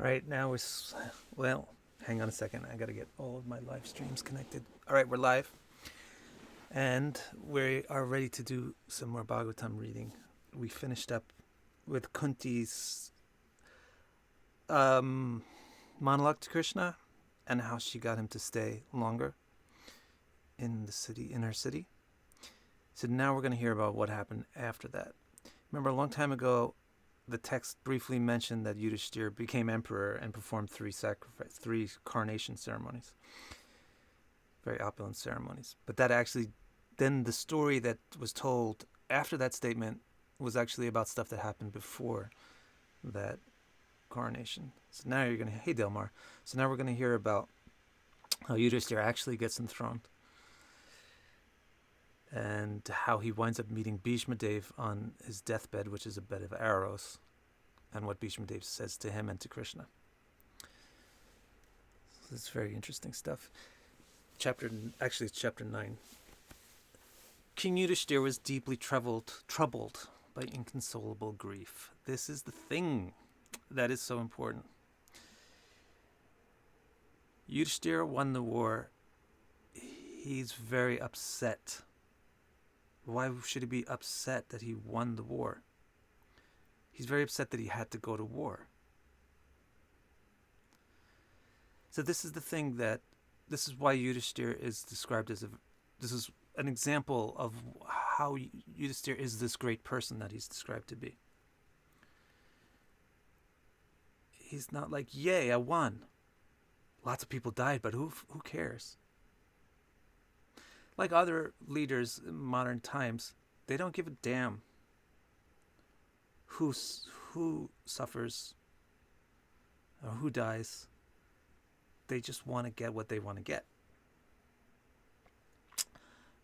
All right, now well, hang on a second. I got to get all of my live streams connected. All right, we're live. And we are ready to do some more Bhagavatam reading. We finished up with Kunti's monologue to Krishna and how she got him to stay longer in her city. So now we're going to hear about what happened after that. Remember, a long time ago, the text briefly mentioned that Yudhishthir became emperor and performed three coronation ceremonies. Very opulent ceremonies. But that actually, then the story that was told after that statement was actually about stuff that happened before that coronation. So now you're going to, hey Delmar. So now we're going to hear about how Yudhishthir actually gets enthroned. And how he winds up meeting Bhishma Dev on his deathbed, which is a bed of arrows, and what Bhishma Dev says to him and to Krishna. So it's very interesting stuff. It's chapter 9. King Yudhishthir was deeply troubled by inconsolable grief. This is the thing that is so important. Yudhishthir won the war. He's very upset. Why should he be upset that he won the war? He's very upset that he had to go to war. So this is the thing this is why Yudhishthir is described as this is an example of how Yudhishthir is this great person that he's described to be. He's not like, yay, I won. Lots of people died, but who cares? Like other leaders in modern times, they don't give a damn who suffers or who dies. They just want to get what they want to get.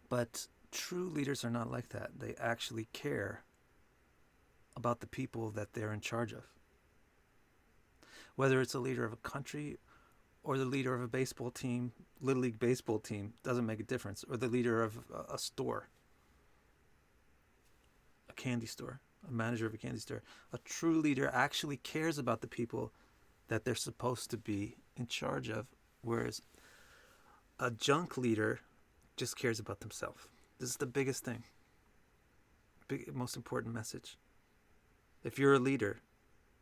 But true leaders are not like that. They actually care about the people that they're in charge of. Whether it's a leader of a country or the leader of a baseball team, Little League baseball team, doesn't make a difference. Or the leader of a store, a candy store, a manager of a candy store. A true leader actually cares about the people that they're supposed to be in charge of, whereas a junk leader just cares about themselves. This is the biggest thing. Most important message. If you're a leader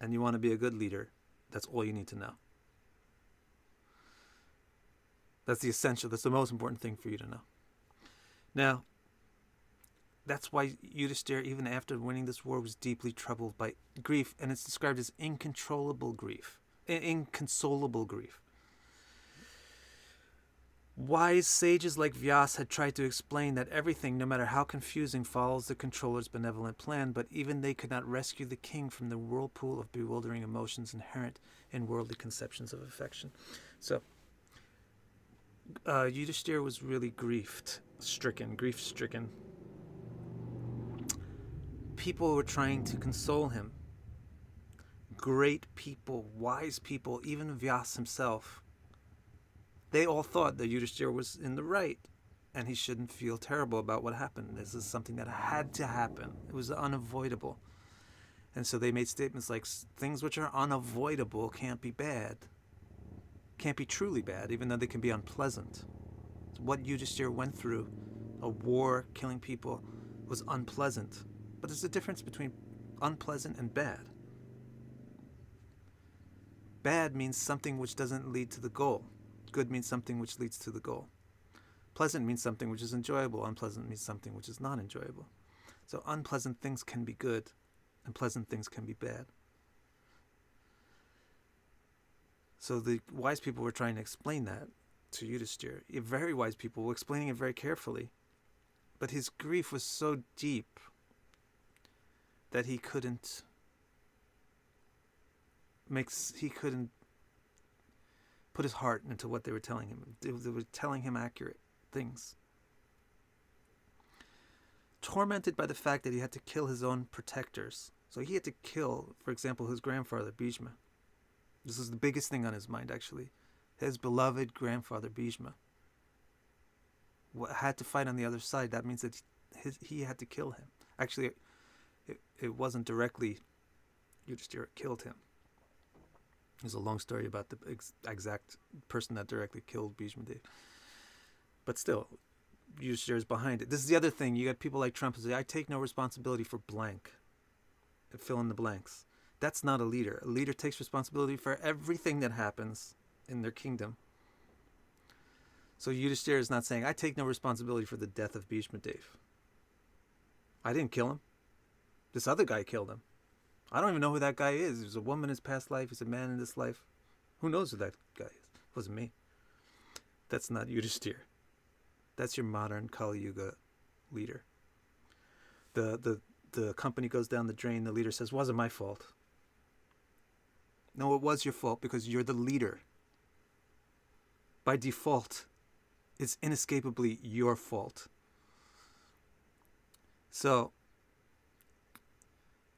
and you want to be a good leader, that's all you need to know. That's the most important thing for you to know. Now, that's why Yudhishthir, even after winning this war, was deeply troubled by grief, and it's described as inconsolable grief. Wise sages like Vyas had tried to explain that everything, no matter how confusing, follows the controller's benevolent plan, but even they could not rescue the king from the whirlpool of bewildering emotions inherent in worldly conceptions of affection. So, Yudhishthir was really grief-stricken. People were trying to console him. Great people, wise people, even Vyas himself. They all thought that Yudhishthir was in the right, and he shouldn't feel terrible about what happened. This is something that had to happen. It was unavoidable. And so they made statements like, things which are unavoidable can't be bad. Can't be truly bad, even though they can be unpleasant. What Yudhishthir went through, a war, killing people, was unpleasant. But there's a difference between unpleasant and bad. Bad means something which doesn't lead to the goal. Good means something which leads to the goal. Pleasant means something which is enjoyable. Unpleasant means something which is not enjoyable. So unpleasant things can be good, and pleasant things can be bad. So the wise people were trying to explain that to Yudhishthir. Very wise people were explaining it very carefully. But his grief was so deep that he couldn't put his heart into what they were telling him. They were telling him accurate things. Tormented by the fact that he had to kill his own protectors. So he had to kill, for example, his grandfather, Bhishma. This is the biggest thing on his mind, actually. His beloved grandfather, Bhishma, had to fight on the other side. That means that he had to kill him. Actually, it wasn't directly Yudhishthira killed him. There's a long story about the exact person that directly killed Bhishma Dev. But still, Yudhishthira is behind it. This is the other thing. You got people like Trump who say, I take no responsibility for blank. Fill in the blanks. That's not a leader. A leader takes responsibility for everything that happens in their kingdom. So Yudhishthira is not saying, I take no responsibility for the death of Bhishma Dev. I didn't kill him. This other guy killed him. I don't even know who that guy is. He was a woman in his past life. He's a man in this life. Who knows who that guy is? It wasn't me. That's not Yudhishthir. That's your modern Kali Yuga leader. The company goes down the drain. The leader says, wasn't my fault. No, it was your fault because you're the leader. By default, it's inescapably your fault. So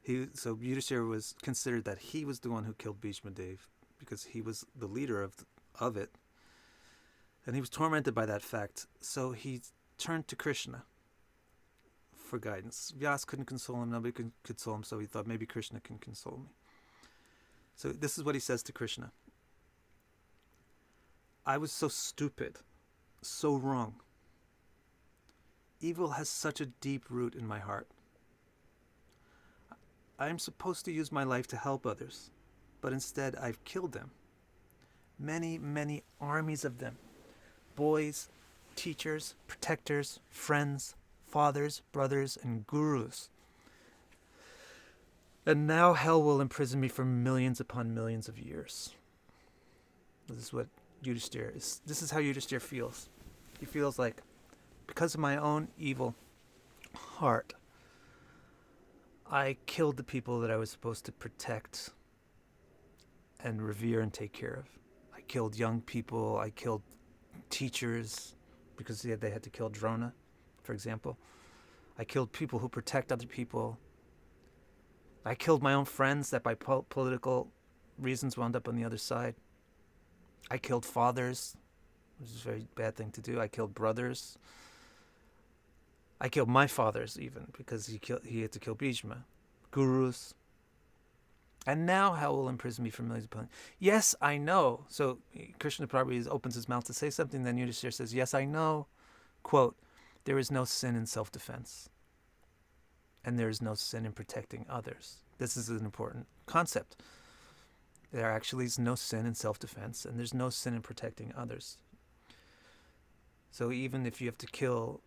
Yudhishthira was considered that he was the one who killed Bhishma Dev because he was the leader of it. And he was tormented by that fact. So he turned to Krishna for guidance. Vyas couldn't console him. Nobody could console him. So he thought, maybe Krishna can console me. So this is what he says to Krishna. I was so stupid, so wrong. Evil has such a deep root in my heart. I am supposed to use my life to help others, but instead I've killed them. Many, many armies of them. Boys, teachers, protectors, friends, fathers, brothers, and gurus. And now hell will imprison me for millions upon millions of years. This is what Yudhishthira is. This is how Yudhishthira feels. He feels like, because of my own evil heart, I killed the people that I was supposed to protect and revere and take care of. I killed young people. I killed teachers because they had to kill Drona, for example. I killed people who protect other people. I killed my own friends that by political reasons wound up on the other side. I killed fathers, which is a very bad thing to do. I killed brothers. I killed my fathers even because he had to kill Bhishma. Gurus. And now hell will imprison me for millions upon. Yes, I know. So Krishna probably opens his mouth to say something. Then Yudhishthira says, yes, I know. Quote, there is no sin in self-defense. And there is no sin in protecting others. This is an important concept. There actually is no sin in self-defense. And there's no sin in protecting others. So even if you have to kill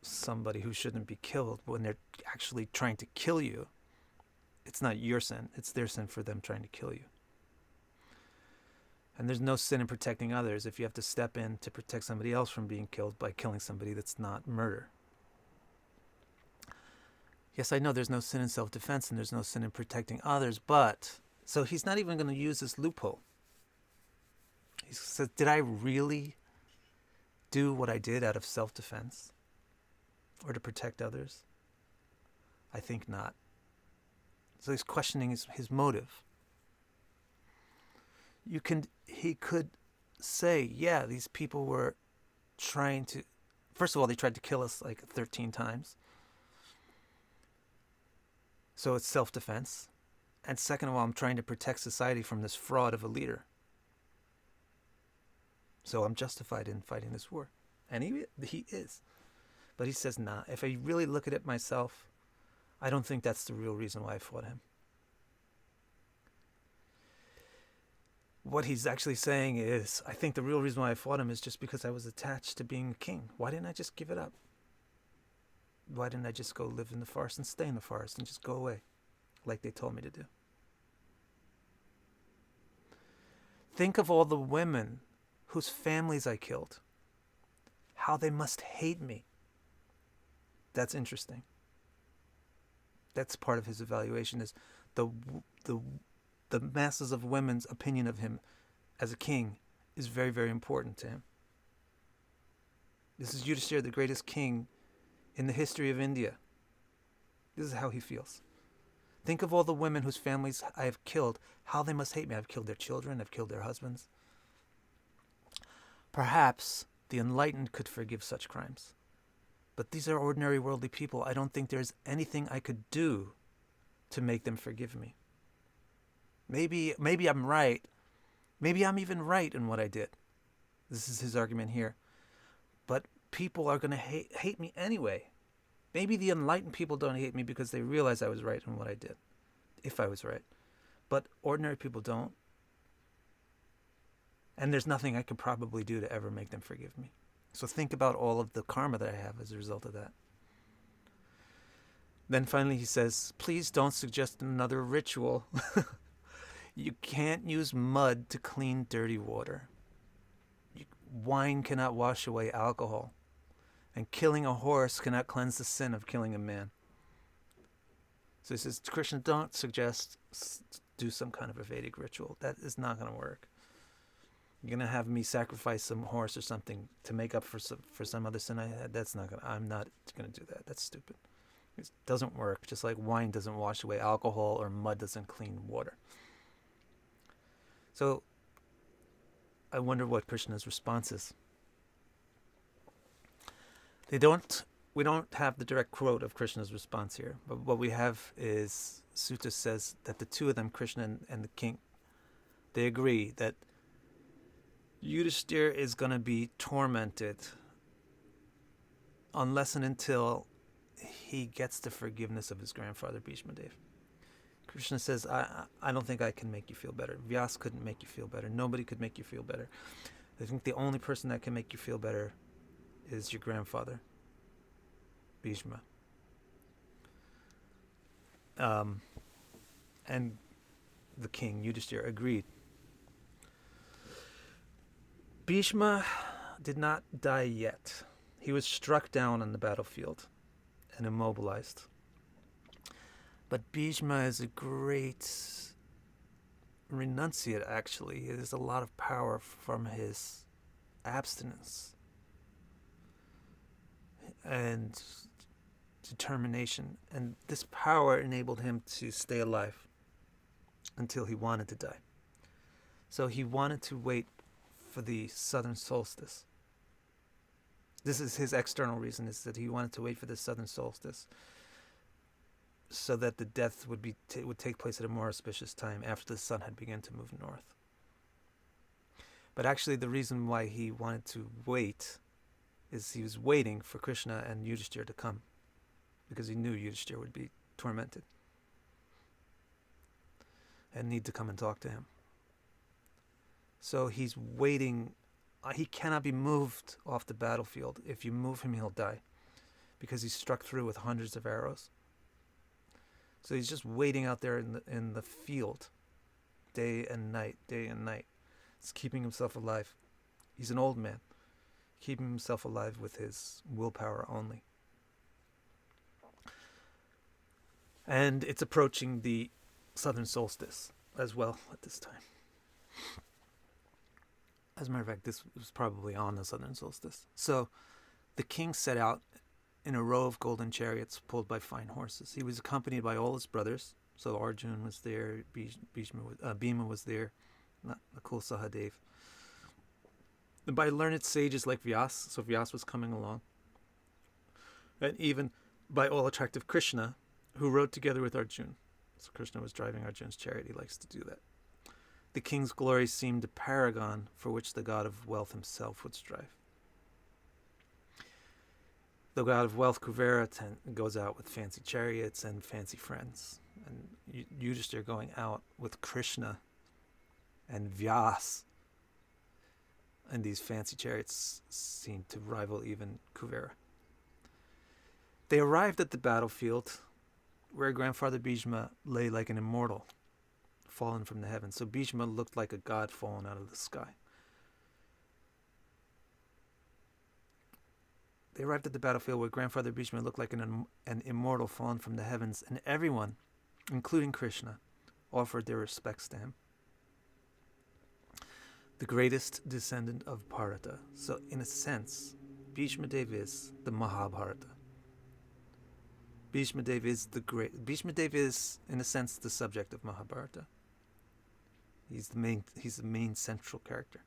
somebody who shouldn't be killed, when they're actually trying to kill you, it's not your sin, it's their sin for them trying to kill you. And there's no sin in protecting others if you have to step in to protect somebody else from being killed by killing somebody. That's not murder. Yes, I know there's no sin in self-defense and there's no sin in protecting others, but so he's not even going to use this loophole. He says, did I really do what I did out of self-defense or to protect others? I think not. So he's questioning his motive. He could say, yeah, these people were trying to, first of all, they tried to kill us like 13 times. So it's self-defense. And second of all, I'm trying to protect society from this fraud of a leader. So I'm justified in fighting this war. And he is. But he says, nah, if I really look at it myself, I don't think that's the real reason why I fought him. What he's actually saying is, I think the real reason why I fought him is just because I was attached to being a king. Why didn't I just give it up? Why didn't I just go live in the forest and stay in the forest and just go away like they told me to do? Think of all the women whose families I killed. How they must hate me. That's interesting. That's part of his evaluation, is the masses of women's opinion of him as a king is very, very important to him. This is Yudhishthira, the greatest king in the history of India. This is how he feels. Think of all the women whose families I have killed, how they must hate me. I've killed their children, I've killed their husbands. Perhaps the enlightened could forgive such crimes. But these are ordinary worldly people. I don't think there's anything I could do to make them forgive me. Maybe I'm right. Maybe I'm even right in what I did. This is his argument here. But people are going to hate me anyway. Maybe the enlightened people don't hate me because they realize I was right in what I did, if I was right. But ordinary people don't. And there's nothing I could probably do to ever make them forgive me. So think about all of the karma that I have as a result of that. Then finally he says, please don't suggest another ritual. You can't use mud to clean dirty water. Wine cannot wash away alcohol. And killing a horse cannot cleanse the sin of killing a man. So he says, Krishna, don't suggest do some kind of a Vedic ritual. That is not going to work. You're going to have me sacrifice some horse or something to make up for some other sin I had. I'm not going to do that. That's stupid. It doesn't work. Just like wine doesn't wash away alcohol or mud doesn't clean water. So I wonder what Krishna's response is. We don't have the direct quote of Krishna's response here, but what we have is Sutta says that the two of them, Krishna and the king, they agree that Yudhishthir is going to be tormented unless and until he gets the forgiveness of his grandfather Bhishma Dev. Krishna says, I don't think I can make you feel better. Vyas couldn't make you feel better. Nobody could make you feel better. I think the only person that can make you feel better is your grandfather, Bhishma. And the king, Yudhishthira, agreed. Bhishma did not die yet. He was struck down on the battlefield and immobilized. But Bhishma is a great renunciate, actually. There's a lot of power from his abstinence and determination. And this power enabled him to stay alive until he wanted to die. So he wanted to wait for the southern solstice. This is his external reason, is that he wanted to wait for the southern solstice so that the death would take place at a more auspicious time after the sun had begun to move north. But actually the reason why he wanted to wait is he was waiting for Krishna and Yudhishthir to come, because he knew Yudhishthir would be tormented and need to come and talk to him. So he's waiting. He cannot be moved off the battlefield. If you move him, he'll die, because he's struck through with hundreds of arrows. So he's just waiting out there in the field, day and night. He's keeping himself alive. He's an old man, keeping himself alive with his willpower only. And it's approaching the southern solstice as well at this time. As a matter of fact, this was probably on the southern solstice. So the king set out in a row of golden chariots pulled by fine horses. He was accompanied by all his brothers. So Arjun was there, Bhima was there, Nakul Sahadev. And by learned sages like Vyas, so Vyas was coming along. And even by all attractive Krishna, who rode together with Arjun. So Krishna was driving Arjun's chariot. He likes to do that. The king's glory seemed a paragon for which the god of wealth himself would strive. The god of wealth, Kuvera, goes out with fancy chariots and fancy friends. And Yudhishthira going out with Krishna and Vyas. And these fancy chariots seemed to rival even Kuvera. They arrived at the battlefield where grandfather Bhishma lay like an immortal, fallen from the heavens. So Bhishma looked like a god fallen out of the sky. They arrived at the battlefield where grandfather Bhishma looked like an immortal fallen from the heavens, and everyone, including Krishna, offered their respects to him. The greatest descendant of Bharata. So in a sense, Bhishma Dev is the Mahabharata. Bhishma Dev is in a sense the subject of Mahabharata. He's the main central character.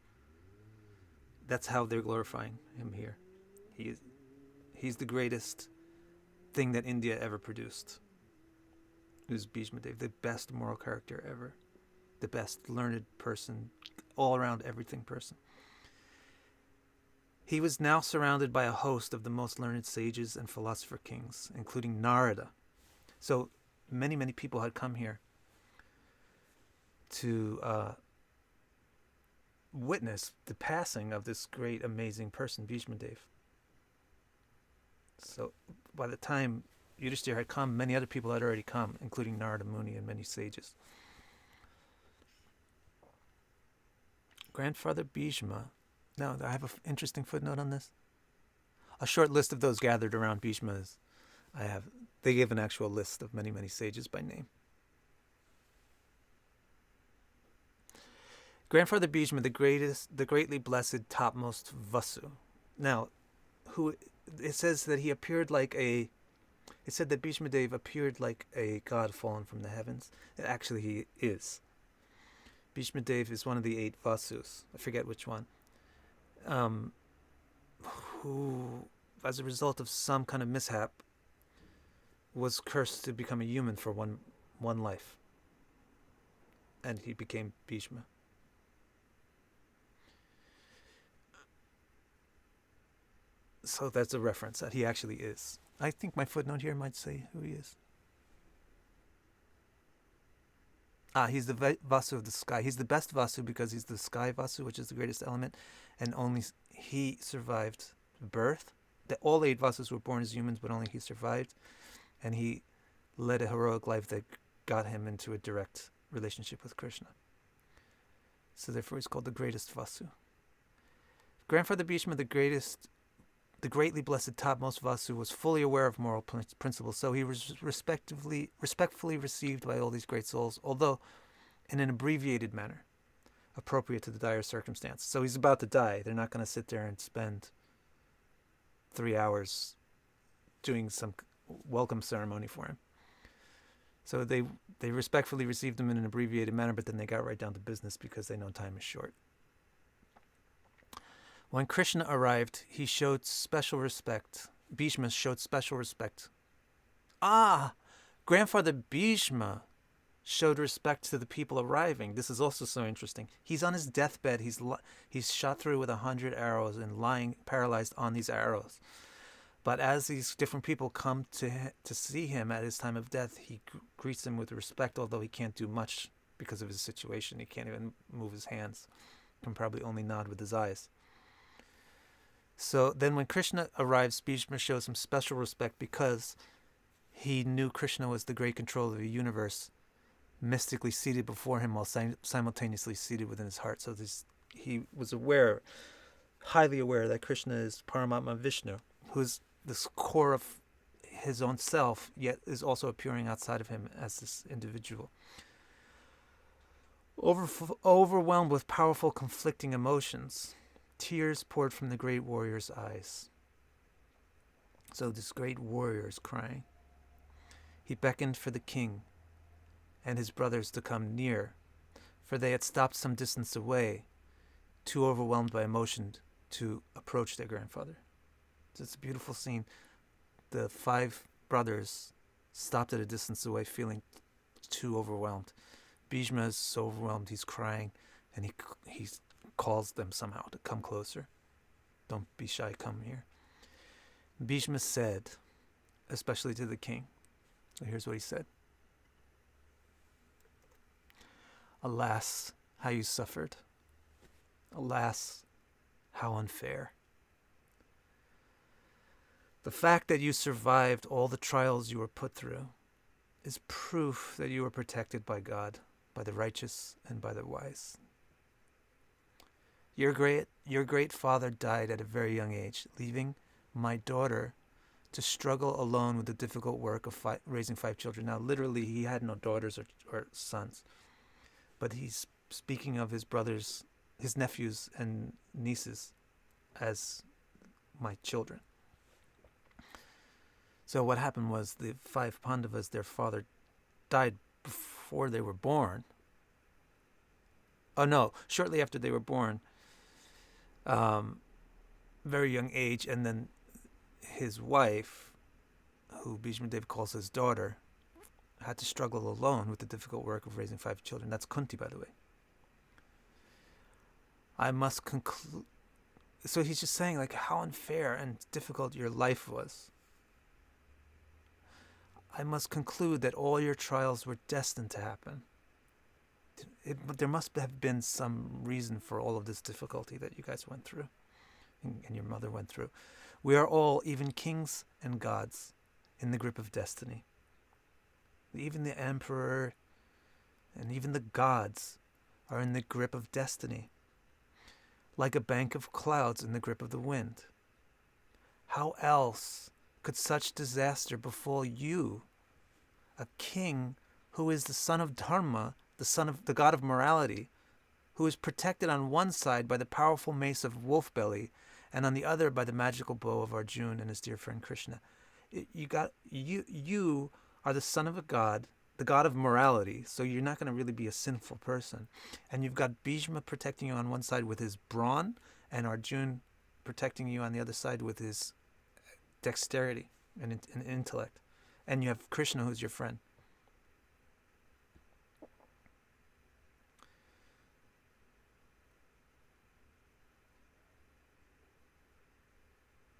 That's how they're glorifying him here. He's the greatest thing that India ever produced. Who's Bhishma Dev, the best moral character ever. the best learned person, all around everything person. He was now surrounded by a host of the most learned sages and philosopher kings, including Narada. So many, many people had come here to witness the passing of this great, amazing person, Bhishma Dev. So by the time Yudhishthir had come, many other people had already come, including Narada Muni and many sages. Grandfather Bhishma. Now, I have an interesting footnote on this. A short list of those gathered around Bhishma is, they gave an actual list of many, many sages by name. Grandfather Bhishma, the greatly blessed, topmost Vasu. Now, it says that he appeared like it said that Bhishma Dev appeared like a god fallen from the heavens. Actually, he is. Bhishma Dev is one of the 8 Vasus. I forget which one. Who, as a result of some kind of mishap, was cursed to become a human for one life. And he became Bhishma. So that's a reference that he actually is. I think my footnote here might say who he is. He's the Vasu of the sky. He's the best Vasu because he's the sky Vasu, which is the greatest element, and only he survived birth. All 8 Vasus were born as humans, but only he survived, and he led a heroic life that got him into a direct relationship with Krishna. So therefore he's called the greatest Vasu. Grandfather Bhishma, the greatly blessed topmost Vasu, was fully aware of moral principles, so he was respectfully received by all these great souls, although in an abbreviated manner, appropriate to the dire circumstance. So he's about to die. They're not going to sit there and spend 3 hours doing some welcome ceremony for him. So they respectfully received him in an abbreviated manner, but then they got right down to business because they know time is short. When Krishna arrived, he showed special respect. Bhishma showed special respect. Grandfather Bhishma showed respect to the people arriving. This is also so interesting. He's on his deathbed. He's shot through with 100 arrows and lying paralyzed on these arrows. But as these different people come to see him at his time of death, he greets them with respect, although he can't do much because of his situation. He can't even move his hands. He can probably only nod with his eyes. So then when Krishna arrives, Bhishma shows him special respect because he knew Krishna was the great controller of the universe, mystically seated before him while simultaneously seated within his heart. So he was highly aware that Krishna is Paramatma Vishnu, who's this core of his own self, yet is also appearing outside of him as this individual. Overwhelmed with powerful conflicting emotions, tears poured from the great warrior's eyes. So this great warrior is crying. He beckoned for the king and his brothers to come near, for they had stopped some distance away, too overwhelmed by emotion to approach their grandfather. So it's a beautiful scene. The 5 brothers stopped at a distance away, feeling too overwhelmed. Bhishma is so overwhelmed, he's crying, and he calls them somehow to come closer. Don't be shy, come here. Bhishma said, especially to the king, so here's what he said. Alas, how you suffered. Alas, how unfair. The fact that you survived all the trials you were put through is proof that you were protected by God, by the righteous, and by the wise. Your great father died at a very young age, leaving my daughter to struggle alone with the difficult work of raising 5 children. Now, literally, he had no daughters or sons, but he's speaking of his brothers, his nephews and nieces as my children. So what happened was the 5 Pandavas, their father died before they were born. Oh no, shortly after they were born. Very young age, and then his wife, who Bhishma Dev calls his daughter, had to struggle alone with the difficult work of raising 5 children. That's Kunti, by the way. I must conclude. So he's just saying, like, how unfair and difficult your life was. I must conclude that all your trials were destined to happen. There must have been some reason for all of this difficulty that you guys went through and your mother went through. We are all, even kings and gods, in the grip of destiny. Even the emperor and even the gods are in the grip of destiny, like a bank of clouds in the grip of the wind. How else could such disaster befall you, a king who is the son of Dharma, the son of the god of morality, who is protected on one side by the powerful mace of Wolfbelly, and on the other by the magical bow of Arjuna and his dear friend Krishna? You are the son of a god, the god of morality, so you're not going to really be a sinful person. And you've got Bhishma protecting you on one side with his brawn, and Arjuna protecting you on the other side with his dexterity and intellect. And you have Krishna, who's your friend.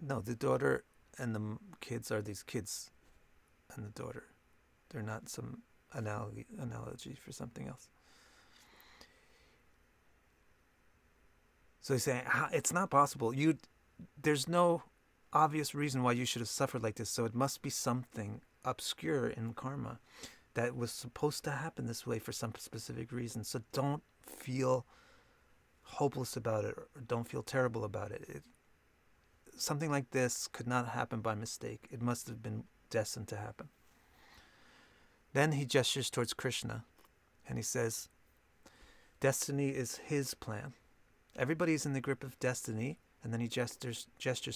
No, the daughter and the kids are these kids and the daughter. They're not some analogy for something else. So he's saying, it's not possible. There's no obvious reason why you should have suffered like this, so it must be something obscure in karma that was supposed to happen this way for some specific reason. So don't feel hopeless about it, or don't feel terrible about it. Something like this could not happen by mistake. It must have been destined to happen. Then he gestures towards Krishna and he says, destiny is his plan. Everybody's in the grip of destiny, and then he gestures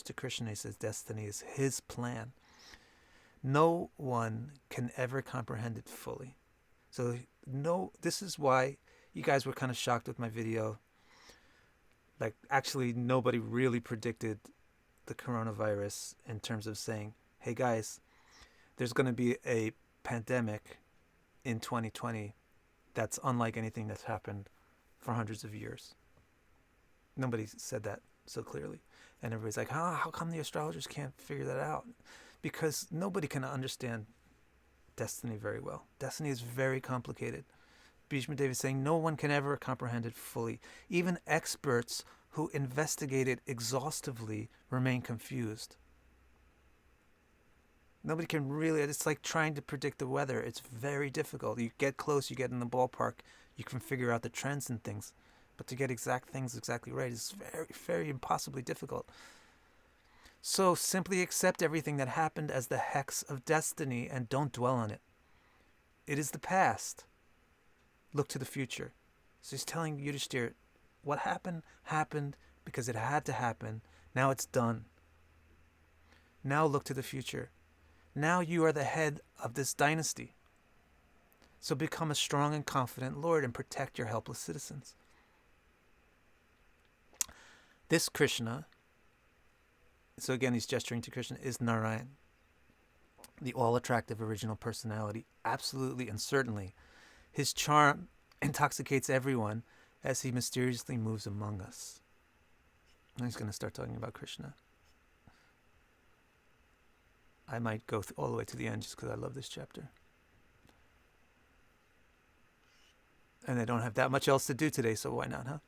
to Krishna. He says, destiny is his plan. No one can ever comprehend it fully. So this is why you guys were kind of shocked with my video. Like, actually, nobody really predicted the coronavirus in terms of saying, hey guys, there's going to be a pandemic in 2020 that's unlike anything that's happened for hundreds of years. Nobody said that so clearly. And everybody's like, how come the astrologers can't figure that out? Because nobody can understand destiny very well. Destiny is very complicated. Bhishma Dev is saying no one can ever comprehend it fully. Even experts who investigate it exhaustively remain confused. Nobody can really, it's like trying to predict the weather. It's very difficult. You get close, you get in the ballpark, you can figure out the trends and things. But to get exact things exactly right is very, very impossibly difficult. So simply accept everything that happened as the hex of destiny and don't dwell on it. It is the past. Look to the future. So he's telling Yudhishthir, what happened, happened because it had to happen. Now it's done. Now look to the future. Now you are the head of this dynasty. So become a strong and confident lord and protect your helpless citizens. This Krishna, so again he's gesturing to Krishna, is Narayan, the all-attractive original personality. Absolutely and certainly. His charm intoxicates everyone as he mysteriously moves among us. And he's going to start talking about Krishna. I might go all the way to the end just because I love this chapter. And I don't have that much else to do today, so why not, huh?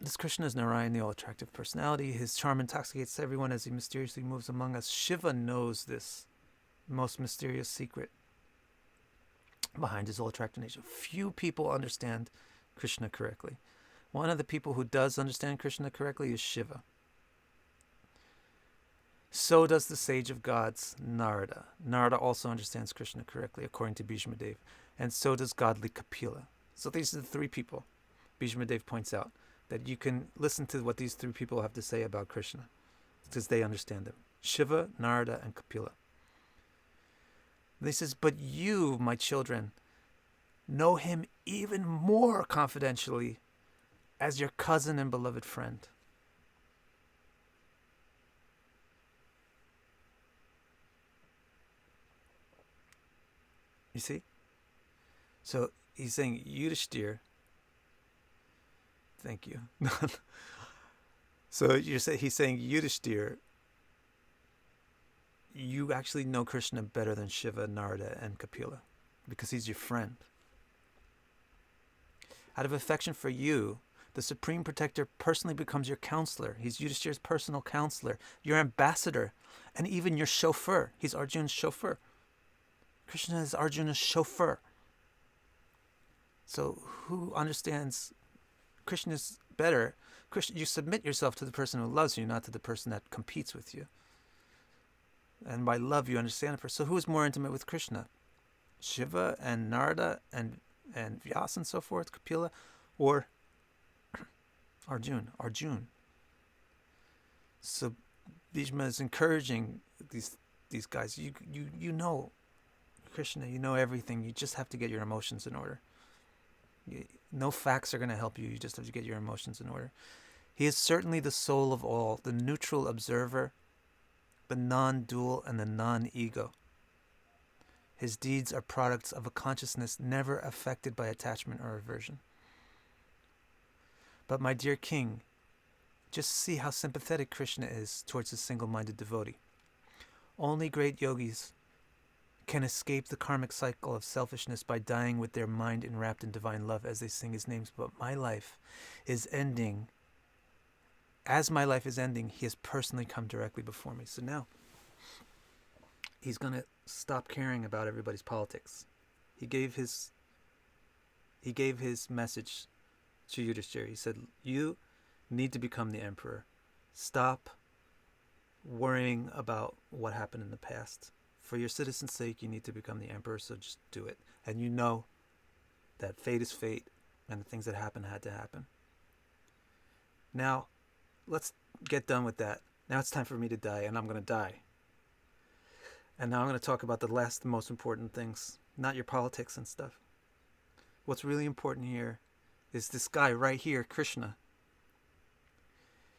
This Krishna is Narayan, the all-attractive personality. His charm intoxicates everyone as he mysteriously moves among us. Shiva knows this most mysterious secret behind his all-attractive nature. Few people understand Krishna correctly. One of the people who does understand Krishna correctly is Shiva. So does the sage of gods, Narada. Narada also understands Krishna correctly, according to Bhishma Dev. And so does godly Kapila. So these are the three people Bhishma Dev points out, that you can listen to what these three people have to say about Krishna, because they understand him. Shiva, Narada, and Kapila. And he says, but you, my children, know him even more confidentially as your cousin and beloved friend. You see? So he's saying, Yudhishthir, thank you. So he's saying, Yudhishthir, you actually know Krishna better than Shiva, Narada, and Kapila, because he's your friend. Out of affection for you, the Supreme Protector personally becomes your counselor. He's Yudhishthir's personal counselor, your ambassador, and even your chauffeur. He's Arjuna's chauffeur. Krishna is Arjuna's chauffeur. So who understands Krishna's better? Krishna, you submit yourself to the person who loves you, not to the person that competes with you. And by love, you understand a person. So who is more intimate with Krishna? Shiva and Narada and Vyasa and so forth, Kapila, or Arjun? So Bhishma is encouraging these guys. You know Krishna, you know everything. You just have to get your emotions in order. No facts are going to help you. You just have to get your emotions in order. He is certainly the soul of all, the neutral observer, the non-dual, and the non-ego. His deeds are products of a consciousness never affected by attachment or aversion. But my dear king, just see how sympathetic Krishna is towards his single-minded devotee. Only great yogis can escape the karmic cycle of selfishness by dying with their mind enwrapped in divine love as they sing his names. But my life is ending. As my life is ending, he has personally come directly before me. So now he's going to stop caring about everybody's politics. He gave his message to Yudhishthira. He said, you need to become the emperor. Stop worrying about what happened in the past. For your citizens' sake, you need to become the emperor, so just do it. And you know that fate is fate, and the things that happen had to happen. Now, let's get done with that. Now it's time for me to die, and I'm going to die. And now I'm going to talk about the most important things, not your politics and stuff. What's really important here is this guy right here, Krishna.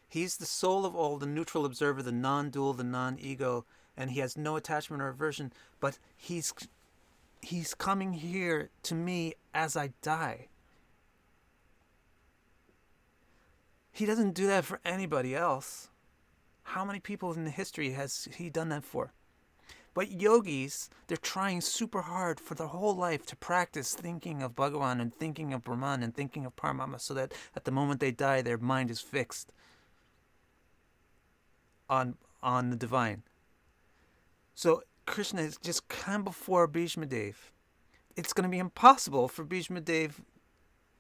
He's the soul of all, the neutral observer, the non-dual, the non-ego, and he has no attachment or aversion, but he's coming here to me as I die. He doesn't do that for anybody else. How many people in the history has he done that for? But yogis, they're trying super hard for their whole life to practice thinking of Bhagavan and thinking of Brahman and thinking of Paramatma, so that at the moment they die, their mind is fixed on the divine. So Krishna has just come before Bhishma Dev. It's going to be impossible for Bhishma Dev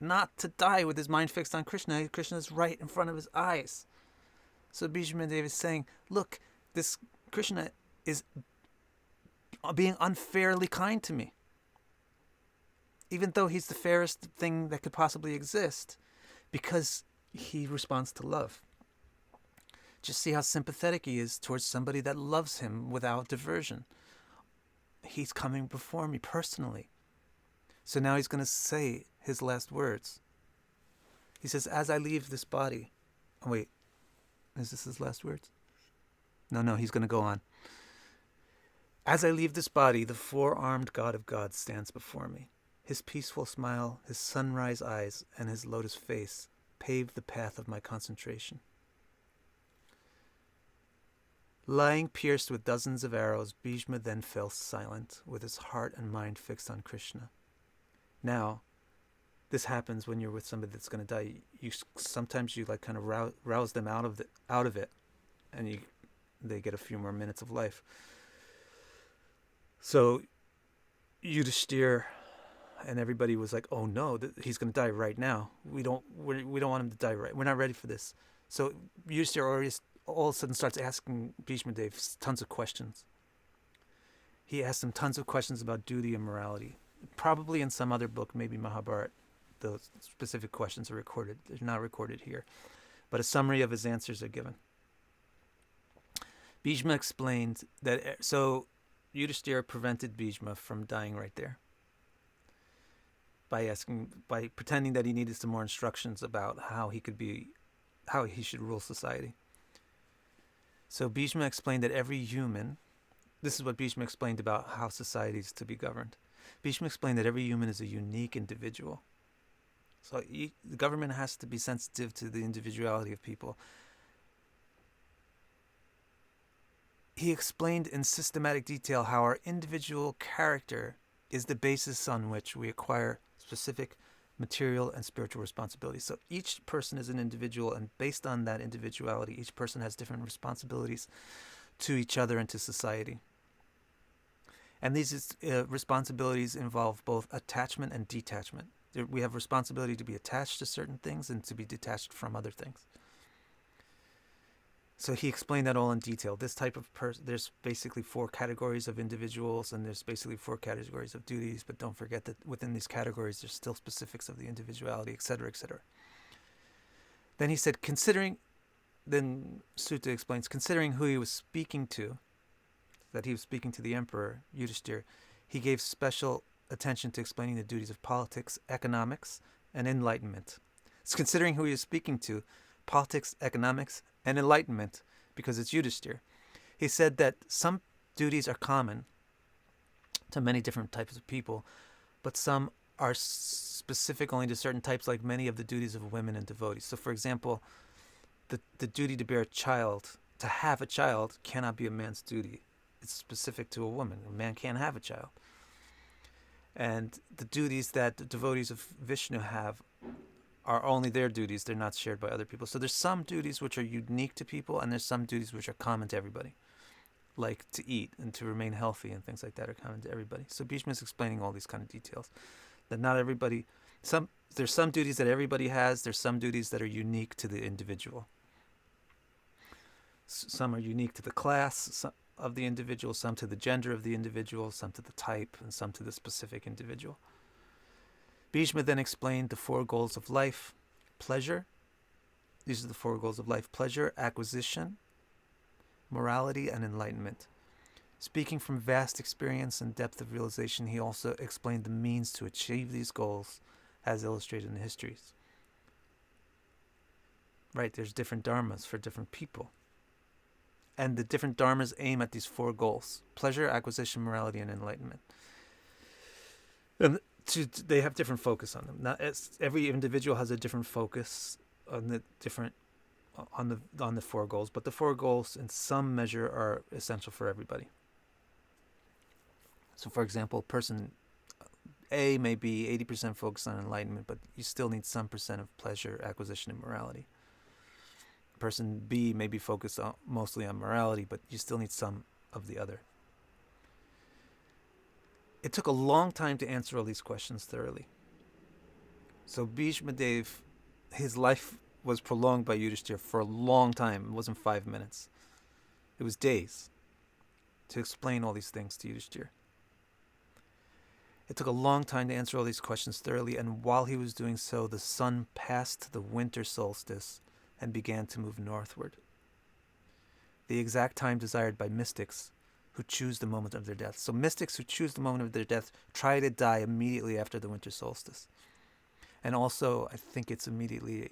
not to die with his mind fixed on Krishna. Krishna is right in front of his eyes. So Bhishma Dev is saying, look, this Krishna is being unfairly kind to me. Even though he's the fairest thing that could possibly exist, because he responds to love. Just see how sympathetic he is towards somebody that loves him without diversion. He's coming before me personally. So now he's going to say his last words. He says, as I leave this body... Oh, wait. Is this his last words? No, he's going to go on. As I leave this body, the four-armed God of gods stands before me. His peaceful smile, his sunrise eyes, and his lotus face pave the path of my concentration. Lying pierced with dozens of arrows, Bhishma then fell silent, with his heart and mind fixed on Krishna. Now, this happens when you're with somebody that's going to die. Sometimes you like kind of rouse them out of it, and they get a few more minutes of life. So Yudhishthir and everybody was like, "Oh no, he's going to die right now. We don't want him to die right. We're not ready for this." So Yudhishthir already all of a sudden starts asking Bhishma Dev tons of questions. He asks him tons of questions about duty and morality. Probably in some other book, maybe Mahabharata, those specific questions are recorded. They're not recorded here. But a summary of his answers are given. Bhishma explained that, so Yudhishthira prevented Bhishma from dying right there by pretending that he needed some more instructions about how he should rule society. So Bhishma explained that every human, this is what Bhishma explained about how society is to be governed. Bhishma explained that every human is a unique individual. So the government has to be sensitive to the individuality of people. He explained in systematic detail how our individual character is the basis on which we acquire specific material and spiritual responsibilities. So each person is an individual, and based on that individuality, each person has different responsibilities to each other and to society. And these responsibilities involve both attachment and detachment. We have responsibility to be attached to certain things and to be detached from other things. So he explained that all in detail. This type of there's basically 4 categories of individuals, and there's basically 4 categories of duties, but don't forget that within these categories there's still specifics of the individuality, etc., etc. Then he said, then Sutta explains, considering who he was speaking to, that he was speaking to the emperor, Yudhishthir, he gave special attention to explaining the duties of politics, economics, and enlightenment. It's considering who he was speaking to, politics, economics, and enlightenment, because it's Yudhishthir. He said that some duties are common to many different types of people, but some are specific only to certain types, like many of the duties of women and devotees. So, for example, the duty to bear a child, to have a child, cannot be a man's duty. It's specific to a woman. A man can't have a child. And the duties that the devotees of Vishnu have are only their duties. They're not shared by other people. So there's some duties which are unique to people, and there's some duties which are common to everybody, like to eat and to remain healthy and things like that are common to everybody. So Bhishma is explaining all these kind of details, that not everybody, there's some duties that everybody has, there's some duties that are unique to the individual. Some are unique to the class of the individual, some to the gender of the individual, some to the type, and some to the specific individual. Bhishma then explained the 4 goals of life. Pleasure. These are the 4 goals of life. Pleasure, acquisition, morality, and enlightenment. Speaking from vast experience and depth of realization, he also explained the means to achieve these goals, as illustrated in the histories. Right, there's different dharmas for different people. And the different dharmas aim at these 4 goals: pleasure, acquisition, morality, and enlightenment. And they have different focus on them. Every individual has a different focus on the 4 goals, but the 4 goals in some measure are essential for everybody. So, for example, person A may be 80% focused on enlightenment, but you still need some percent of pleasure, acquisition, and morality. Person B may be focused mostly on morality, but you still need some of the other. It took a long time to answer all these questions thoroughly. So Bhishma Dev, his life was prolonged by Yudhishthira for a long time. It wasn't 5 minutes. It was days to explain all these things to Yudhishthira. It took a long time to answer all these questions thoroughly, and while he was doing so, the sun passed the winter solstice and began to move northward. The exact time desired by mystics who choose the moment of their death. So mystics who choose the moment of their death try to die immediately after the winter solstice. And also, I think it's immediately...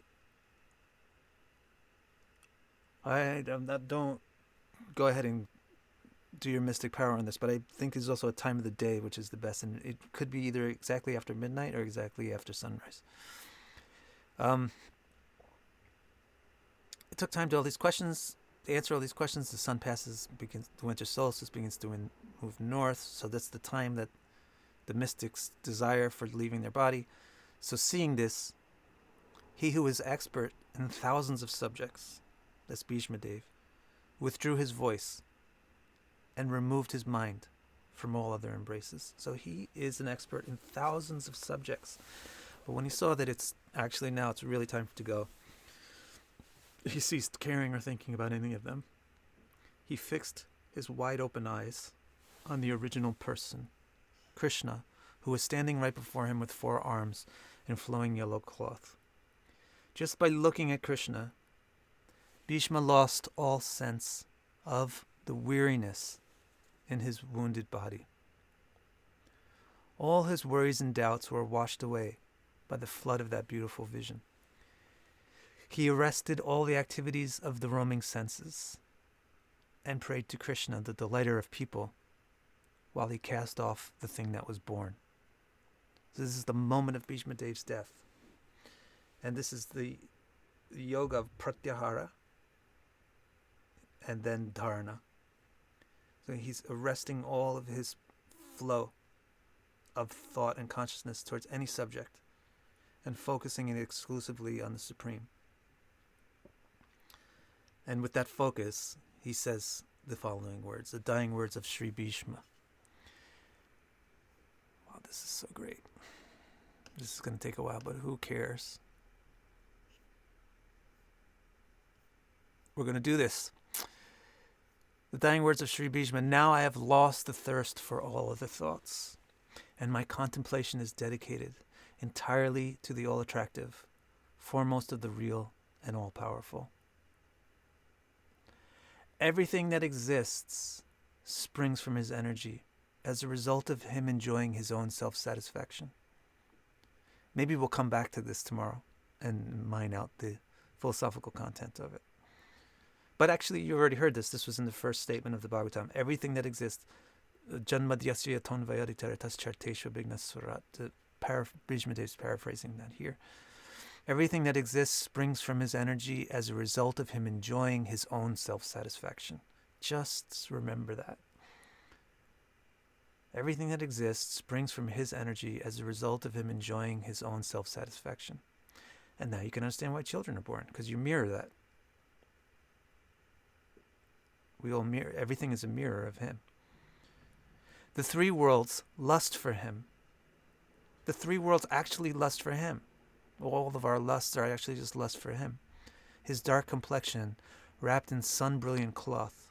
don't go ahead and do your mystic power on this, but I think there's also a time of the day which is the best, and it could be either exactly after midnight or exactly after sunrise. It took time to answer all these questions. The sun passes, the winter solstice begins to move north, so that's the time that the mystics desire for leaving their body. So seeing this, he who is expert in thousands of subjects, that's Bhishma Dev, withdrew his voice and removed his mind from all other embraces. So he is an expert in thousands of subjects. But when he saw that it's really time to go, he ceased caring or thinking about any of them. He fixed his wide-open eyes on the original person, Krishna, who was standing right before him with 4 arms and flowing yellow cloth. Just by looking at Krishna, Bhishma lost all sense of the weariness in his wounded body. All his worries and doubts were washed away by the flood of that beautiful vision. He arrested all the activities of the roaming senses and prayed to Krishna, the delighter of people, while he cast off the thing that was born. So this is the moment of Bhishma Dev's death. And this is the yoga of pratyahara and then dharana. So he's arresting all of his flow of thought and consciousness towards any subject and focusing it exclusively on the Supreme. And with that focus, he says the following words, the dying words of Sri Bhishma. Wow, this is so great. This is going to take a while, but who cares? We're going to do this. The dying words of Sri Bhishma. Now I have lost the thirst for all other thoughts, and my contemplation is dedicated entirely to the all-attractive, foremost of the real and all-powerful. Everything that exists springs from his energy as a result of him enjoying his own self-satisfaction. Maybe we'll come back to this tomorrow and mine out the philosophical content of it. But actually, you already heard this. This was in the first statement of the Bhagavatam. Everything that exists, Janmadyasya tonvayaditaratas charteshva bhignasvarat. Bhishma Dev is paraphrasing that here. Everything that exists springs from his energy as a result of him enjoying his own self-satisfaction. Just remember that. Everything that exists springs from his energy as a result of him enjoying his own self-satisfaction. And now you can understand why children are born, because you mirror that. We all mirror. Everything is a mirror of him. The three worlds lust for him. The three worlds actually lust for him. All of our lusts are actually just lust for him. His dark complexion, wrapped in sun-brilliant cloth.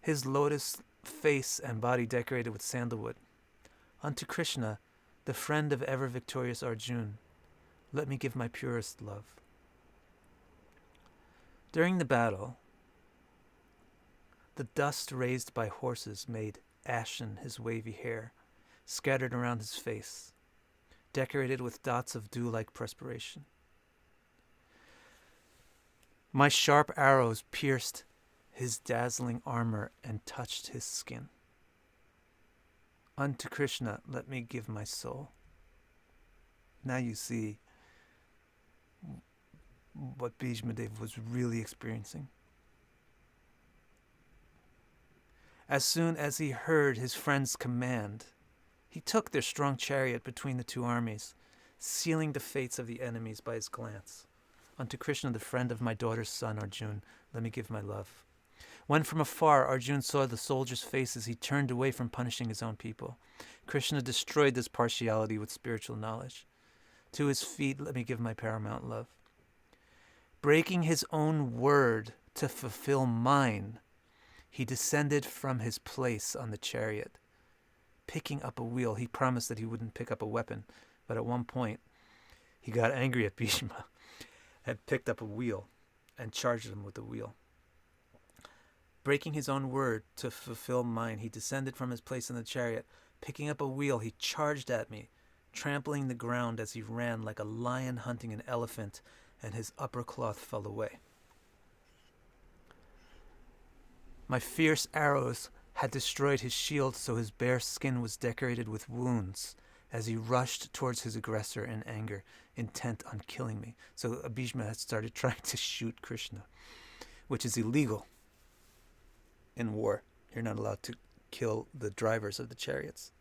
His lotus face and body decorated with sandalwood. Unto Krishna, the friend of ever-victorious Arjuna, let me give my purest love. During the battle, the dust raised by horses made ashen his wavy hair, scattered around his face, decorated with dots of dew-like perspiration. My sharp arrows pierced his dazzling armor and touched his skin. Unto Krishna, let me give my soul. Now you see what Bhishma Dev was really experiencing. As soon as he heard his friend's command, he took their strong chariot between the two armies, sealing the fates of the enemies by his glance. Unto Krishna, the friend of my daughter's son, Arjuna, let me give my love. When from afar Arjuna saw the soldiers' faces, he turned away from punishing his own people. Krishna destroyed this partiality with spiritual knowledge. To his feet, let me give my paramount love. Breaking his own word to fulfill mine, he descended from his place on the chariot. Picking up a wheel, he promised that he wouldn't pick up a weapon, but at one point, he got angry at Bhishma, had picked up a wheel, and charged him with the wheel. Breaking his own word to fulfill mine, he descended from his place in the chariot. Picking up a wheel, he charged at me, trampling the ground as he ran like a lion hunting an elephant, and his upper cloth fell away. My fierce arrows had destroyed his shield, so his bare skin was decorated with wounds as he rushed towards his aggressor in anger, intent on killing me. So Bhishma had started trying to shoot Krishna, which is illegal in war. You're not allowed to kill the drivers of the chariots.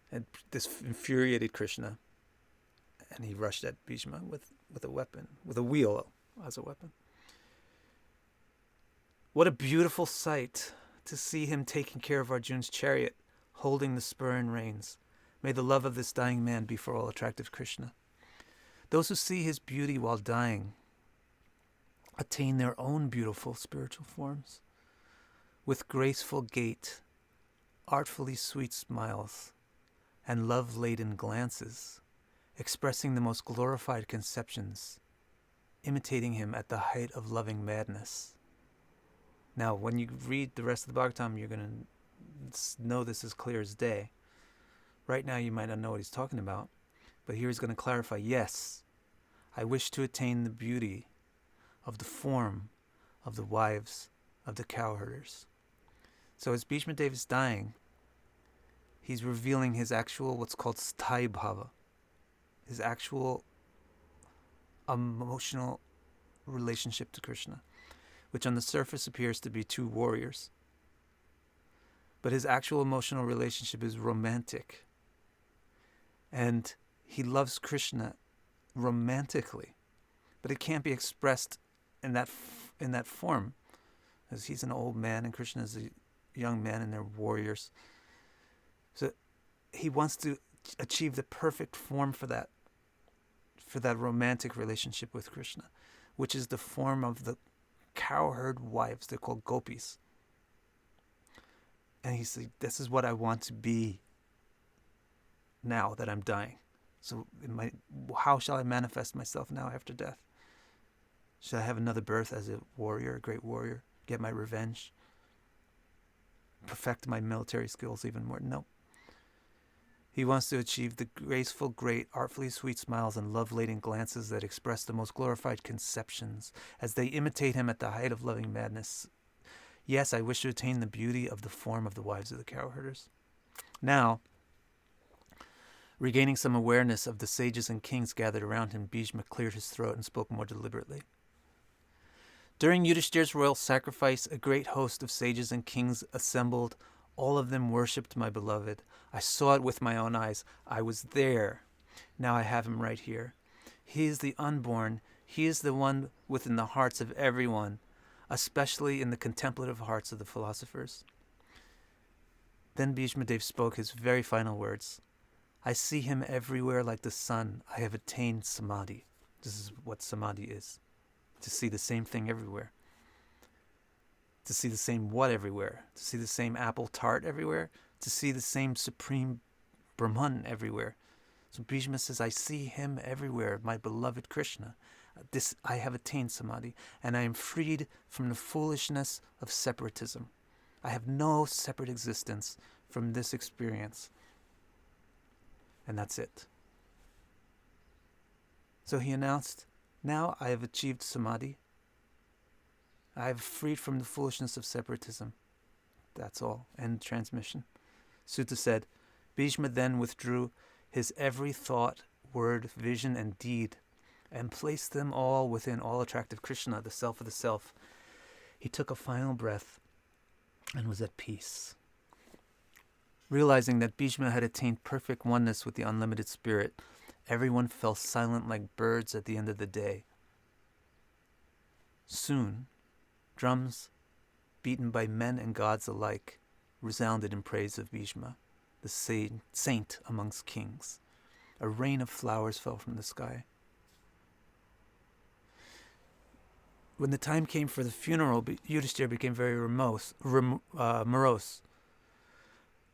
And this infuriated Krishna, and he rushed at Bhishma with a weapon, with a wheel as a weapon. What a beautiful sight to see him taking care of Arjuna's chariot, holding the spur and reins. May the love of this dying man be for all attractive Krishna. Those who see his beauty while dying attain their own beautiful spiritual forms. With graceful gait, artfully sweet smiles, and love-laden glances, expressing the most glorified conceptions, imitating him at the height of loving madness. Now, when you read the rest of the Bhagavatam, you're going to know this as clear as day. Right now, you might not know what he's talking about, but here he's going to clarify, yes, I wish to attain the beauty of the form of the wives of the cowherders. So as Bhishma Dev is dying, he's revealing his actual, what's called sthai bhava, his actual emotional relationship to Krishna, which on the surface appears to be two warriors. But his actual emotional relationship is romantic. And he loves Krishna romantically. But it can't be expressed in that form, as he's an old man and Krishna is a young man and they're warriors. So he wants to achieve the perfect form for that romantic relationship with Krishna, which is the form of the cowherd wives. They're called gopis. And he said, this is what I want to be now that I'm dying. So how shall I manifest myself now after death? Should I have another birth as a warrior, a great warrior, get my revenge, perfect my military skills even more? No. He wants to achieve the graceful, great, artfully sweet smiles and love-laden glances that express the most glorified conceptions as they imitate him at the height of loving madness. Yes, I wish to attain the beauty of the form of the wives of the cowherders. Now, regaining some awareness of the sages and kings gathered around him, Bhishma cleared his throat and spoke more deliberately. During Yudhishthir's royal sacrifice, a great host of sages and kings assembled. All of them worshipped my beloved. I saw it with my own eyes. I was there. Now I have him right here. He is the unborn. He is the one within the hearts of everyone, especially in the contemplative hearts of the philosophers. Then Bhishma Dev spoke his very final words. I see him everywhere like the sun. I have attained samadhi. This is what samadhi is. To see the same thing everywhere. To see the same what everywhere. To see the same apple tart everywhere. To see the same supreme Brahman everywhere. So Bhishma says, I see him everywhere, my beloved Krishna. I have attained samadhi, and I am freed from the foolishness of separatism. I have no separate existence from this experience. And that's it. So he announced, now I have achieved samadhi. I have freed from the foolishness of separatism. That's all. End transmission. Sutta said, Bhishma then withdrew his every thought, word, vision, and deed, and placed them all within all-attractive Krishna, the self of the self. He took a final breath and was at peace. Realizing that Bhishma had attained perfect oneness with the unlimited spirit, everyone fell silent like birds at the end of the day. Soon, drums, beaten by men and gods alike, resounded in praise of Bhishma, the saint amongst kings. A rain of flowers fell from the sky. When the time came for the funeral, Yudhishthir became very morose.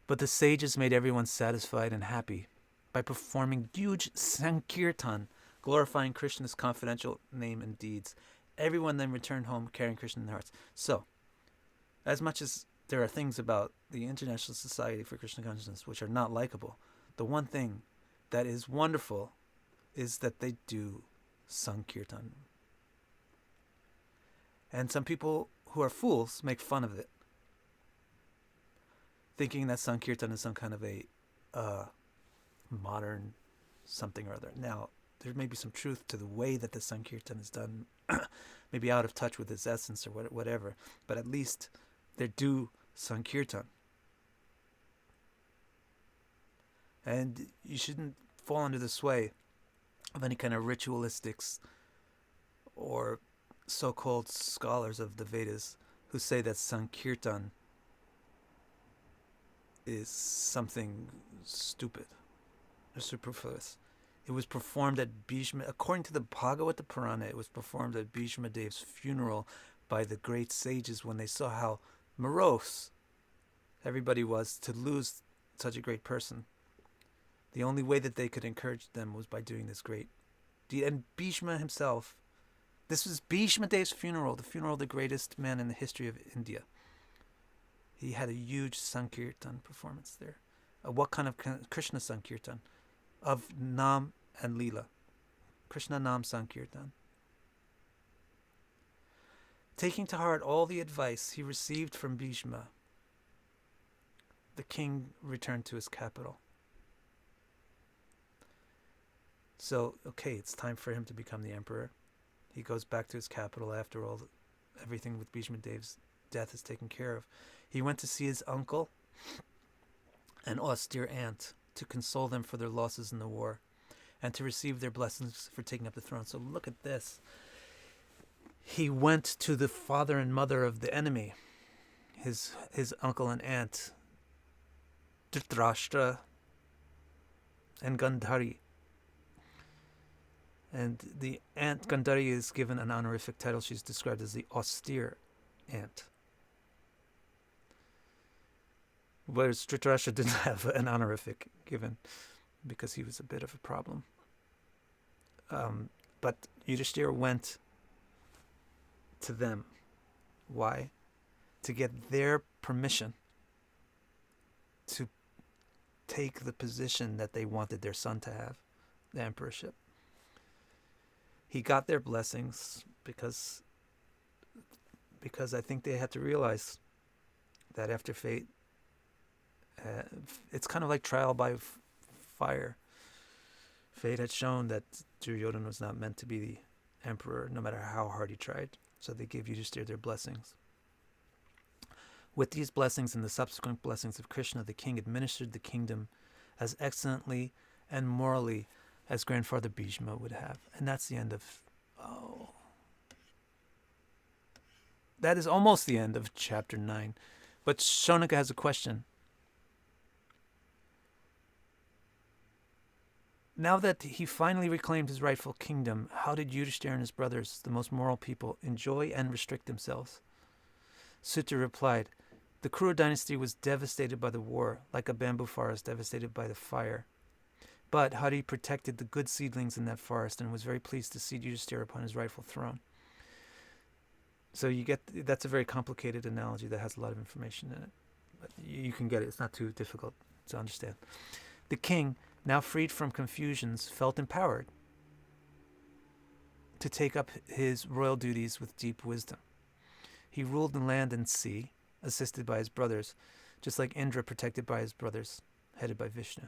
But the sages made everyone satisfied and happy by performing huge sankirtan, glorifying Krishna's confidential name and deeds. Everyone then returned home carrying Krishna in their hearts. So, as much as there are things about the International Society for Krishna Consciousness which are not likable, the one thing that is wonderful is that they do sankirtan. And some people who are fools make fun of it, thinking that sankirtan is some kind of a modern something or other. Now, there may be some truth to the way that the sankirtan is done, maybe out of touch with its essence or whatever, but at least they do sankirtan. And you shouldn't fall under the sway of any kind of ritualistics or so-called scholars of the Vedas who say that sankirtan is something stupid or superfluous. It was performed at Bhishma, according to the Bhagavata Purana, it was performed at Bhishma Dev's funeral by the great sages when they saw how morose everybody was to lose such a great person. The only way that they could encourage them was by doing this great deed. And Bhishma himself, this was Bhishma Dev's funeral, the funeral of the greatest man in the history of India. He had a huge sankirtan performance there. What kind of Krishna sankirtan? Of Nam and Leela. Krishna Nam Sankirtan. Taking to heart all the advice he received from Bhishma, the king returned to his capital. So, okay, it's time for him to become the emperor. He goes back to his capital after everything with Bhishma Dev's death is taken care of. He went to see his uncle and austere aunt to console them for their losses in the war and to receive their blessings for taking up the throne. So look at this. He went to the father and mother of the enemy, his uncle and aunt, Dhritarashtra and Gandhari. And the aunt Gandhari is given an honorific title. She's described as the austere aunt. Whereas Dhritarashtra didn't have an honorific given because he was a bit of a problem. But Yudhishthir went to them. Why? To get their permission to take the position that they wanted their son to have, the emperorship. He got their blessings because I think they had to realize that after fate, it's kind of like trial by fire. Fate had shown that Duryodhana was not meant to be the emperor, no matter how hard he tried. So they gave Yudhishthir their blessings. With these blessings and the subsequent blessings of Krishna, the king administered the kingdom as excellently and morally as grandfather Bhishma would have. And that's the end of... that is almost the end of chapter 9. But Shonaka has a question. Now that he finally reclaimed his rightful kingdom, how did Yudhishthir and his brothers, the most moral people, enjoy and restrict themselves? Sutta replied, the Kuru dynasty was devastated by the war, like a bamboo forest devastated by the fire. But Hari protected the good seedlings in that forest and was very pleased to seat Yudhishthir upon his rightful throne. So you get, that's a very complicated analogy that has a lot of information in it. But you can get it. It's not too difficult to understand. The king, now freed from confusions, felt empowered to take up his royal duties with deep wisdom. He ruled the land and sea, assisted by his brothers, just like Indra protected by his brothers, headed by Vishnu.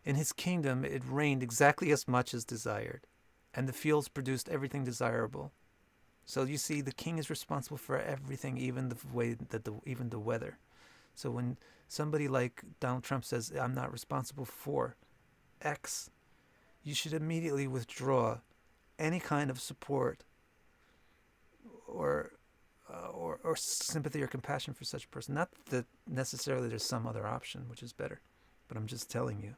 In his kingdom, it rained exactly as much as desired, and the fields produced everything desirable. So you see, the king is responsible for everything, even the way that even the weather. So when somebody like Donald Trump says, I'm not responsible for X, you should immediately withdraw any kind of support or sympathy or compassion for such a person. Not that necessarily there's some other option which is better, but I'm just telling you.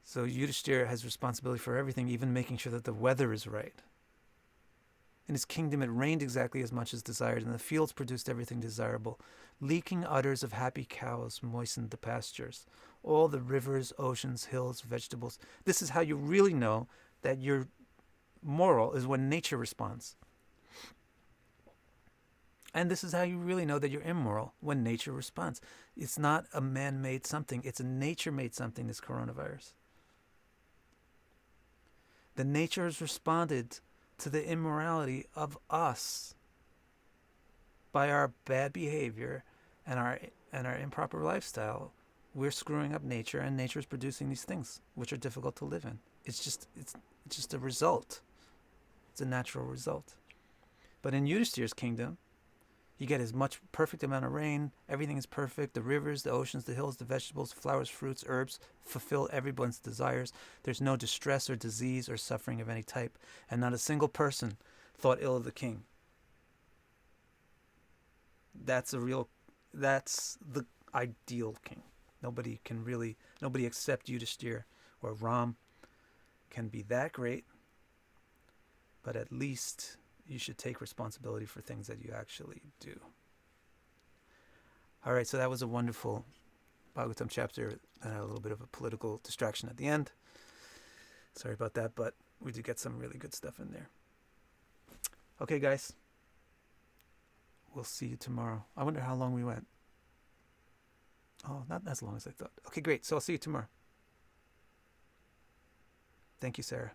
So Yudhishthira has responsibility for everything, even making sure that the weather is right. In his kingdom it rained exactly as much as desired, and the fields produced everything desirable. Leaking udders of happy cows moistened the pastures. All the rivers, oceans, hills, vegetables. This is how you really know that you're moral, is when nature responds. And this is how you really know that you're immoral, when nature responds. It's not a man-made something, it's a nature-made something, this coronavirus. The nature has responded to the immorality of us by our bad behavior and our improper lifestyle. We're screwing up nature, and nature is producing these things which are difficult to live in. It's just a result. It's a natural result. But in Yudhishthira's kingdom, you get as much perfect amount of rain. Everything is perfect. The rivers, the oceans, the hills, the vegetables, flowers, fruits, herbs fulfill everyone's desires. There's no distress or disease or suffering of any type. And not a single person thought ill of the king. That's the ideal king. Nobody except Yudhishthira or Ram can be that great. But at least you should take responsibility for things that you actually do. All right, so that was a wonderful Bhagavatam chapter. I had a little bit of a political distraction at the end. Sorry about that, but we did get some really good stuff in there. Okay, guys. We'll see you tomorrow. I wonder how long we went. Oh, not as long as I thought. Okay, great. So I'll see you tomorrow. Thank you, Sarah.